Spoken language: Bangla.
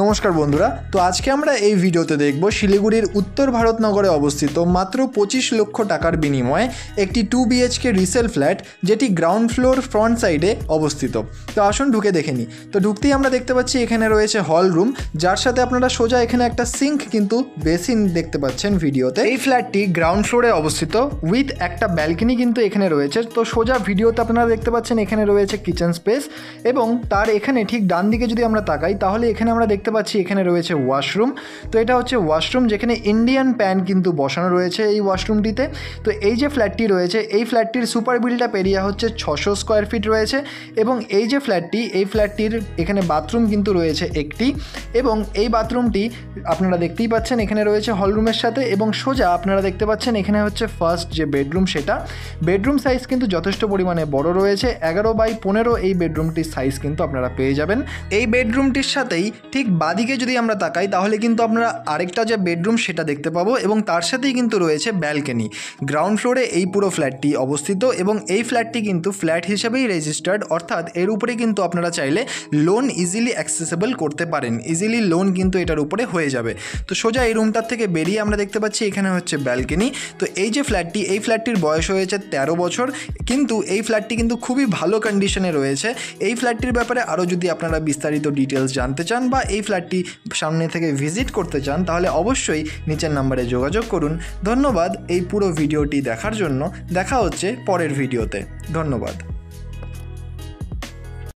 নমস্কার বন্ধুরা, তো আজকে আমরা এই ভিডিওতে দেখব শিলিগুড়ির উত্তর ভারতনগরে অবস্থিত মাত্র 25 লক্ষ টাকার বিনিময়ে একটি 2 BHK রিসেল ফ্ল্যাট, যেটি গ্রাউন্ড ফ্লোর ফ্রন্ট সাইডে অবস্থিত। তো আসুন ঢুকে দেখে নিই। তো ঢুকতেই আমরা দেখতে পাচ্ছি এখানে রয়েছে হল রুম, যার সাথে আপনারা সোজা এখানে একটা সিঙ্ক কিন্তু বেসিন দেখতে পাচ্ছেন ভিডিওতে। এই ফ্ল্যাটটি গ্রাউন্ড ফ্লোরে অবস্থিত উইথ একটা ব্যালকনি কিন্তু এখানে রয়েছে। তো সোজা ভিডিওতে আপনারা দেখতে পাচ্ছেন এখানে রয়েছে কিচেন স্পেস, এবং তার এখানে ঠিক ডান দিকে যদি আমরা তাকাই তাহলে এখানে আমরা দেখতে পাচ্ছি এখানে রয়েছে ওয়াশরুম। তো এটা হচ্ছে ওয়াশরুম, যেখানে ইন্ডিয়ান প্যান কিন্তু বসানো রয়েছে এই ওয়াশরুমটিতে। তো এই যে ফ্ল্যাটটি রয়েছে, এই ফ্ল্যাটটির সুপার বিল্ট আপ এরিয়া হচ্ছে 600 স্কোয়ার ফিট রয়েছে, এবং এই যে ফ্ল্যাটটি, এই ফ্ল্যাটটির এখানে বাথরুম কিন্তু রয়েছে একটি, এবং এই বাথরুমটি আপনারা দেখতেই পাচ্ছেন এখানে রয়েছে হলরুমের সাথে। এবং সোজা আপনারা দেখতে পাচ্ছেন এখানে হচ্ছে ফার্স্ট যে বেডরুম, সেটা বেডরুম সাইজ কিন্তু যথেষ্ট পরিমাণে বড় রয়েছে। 11x15 এই বেডরুমটির সাইজ কিন্তু আপনারা পেয়ে যাবেন। এই বেডরুমটির সাথেই ঠিক বাদিকে যদি আমরা তাকাই তাহলে কিন্তু আমরা আরেকটা যে বেডরুম সেটা দেখতে পাবো, এবং তার সাথেই কিন্তু রয়েছে ব্যালকনি। গ্রাউন্ড ফ্লোরে এই পুরো ফ্ল্যাটটি অবস্থিত, এবং এই ফ্ল্যাটটি কিন্তু ফ্ল্যাট হিসেবেই রেজিস্টার্ড, অর্থাৎ এর উপরে কিন্তু আপনারা চাইলে লোন ইজিলি অ্যাক্সেসেবল করতে পারেন। ইজিলি লোন কিন্তু এটার উপরে হয়ে যাবে। তো সোজা এই রুমটার থেকে বেরিয়ে আমরা দেখতে পাচ্ছি এখানে হচ্ছে ব্যালকনি। তো এই যে ফ্ল্যাটটি, এই ফ্ল্যাটটির বয়স হয়েছে 13 বছর, কিন্তু এই ফ্ল্যাটটি কিন্তু খুবই ভালো কন্ডিশনে রয়েছে। এই ফ্ল্যাটটির ব্যাপারে আরও যদি আপনারা বিস্তারিত ডিটেলস জানতে চান বা এই ফ্ল্যাটটি সামনে থেকে ভিজিট করতে চান, তাহলে অবশ্যই নিচের নাম্বারে যোগাযোগ করুন। ধন্যবাদ এই পুরো ভিডিওটি দেখার জন্য। দেখা হচ্ছে পরের ভিডিওতে। ধন্যবাদ।